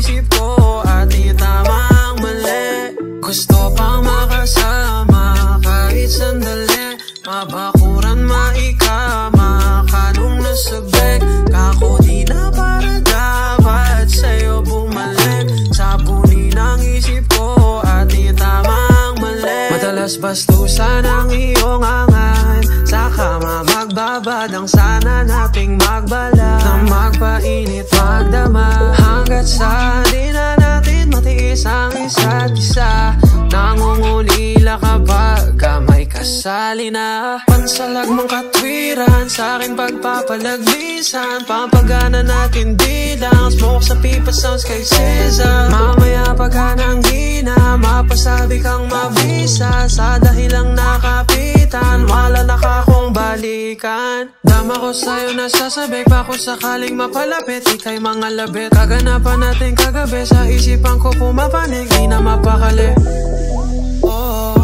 isip ko at itamang mali. Gusto pang makasama kahit sandali, mabakuran maikama kanong nasabik. Kako di na para dapat sa'yo bumalik. Sabunin ang isip ko at itamang mali. Madalas bastusan ang iyong angan, sa kama magbabadang sana nating magbala na magpainit magdama. Hanggat sa di na natin matiis ang isa't isa, nangungulila kapag may kasali na. Pansalag mong katwiran sa aking pagpapalagmisan, pampagana natin bilang smoke sa pipa sounds kay Cesar. Mamaya pagka nang hina, mapasabi kang mabisa, sa dahilang nakapitan wala na kakong balikan. Dama ko sa'yo nasasabik pa kung sakaling mapalapit, ika'y mga labit. Kaganapan natin kagabi, sa isipan ko pumapanig, di na mapakali. Oh,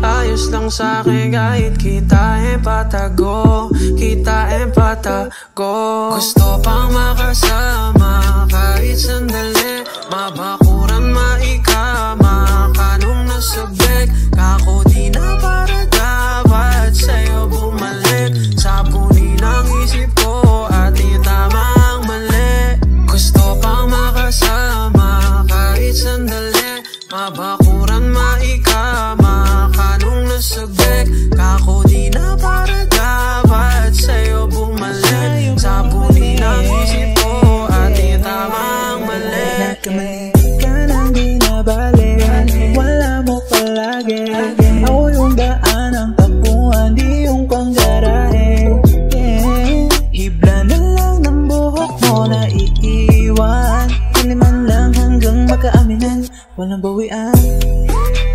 ayos lang sa'kin kahit kita empatago, kita empatago. Gusto pang makasama kahit sandali, mabakuran maikama kanong nasabik. Kako di na para dapat sa'yo bumalik. Sabunin ang isip ko at itamang mali. Gusto pang makasama kahit sandali, mabakuran maikama kanong nasabik. Kako di na para dapat sa'yo bumalik. Sabunin ang isip ko at itamang mali. Nagkamali ka nang di nabalik, wala mo palagi. Ako yung daan ang tapuan, di yung panggarahe. Hibla na lang ng buhok mo na iiwan, kaliman lang hanggang magkaaminan, walang bawian.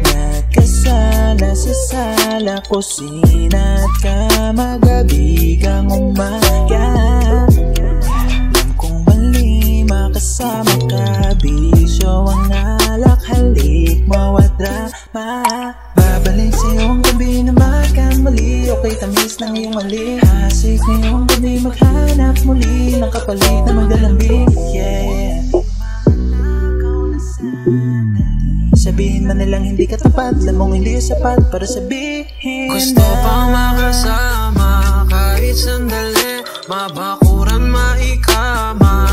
Nagkasala sa sala, kusina at kama, gabi kang umaga. Alam kong mali, makasama ka, bisyo ang alak, halik mo at drama. Babalik sa'yo ang gabi na magkamali, okay tamis ng iyong mali. Hasik ngayong gabi maghanap muli ng kapalit na maglalambing. Yeah, sabihin man nilang hindi ka tapat, lamang hindi sapat para sabihin. Gusto pang makasama kahit sandali, mabakuran maikama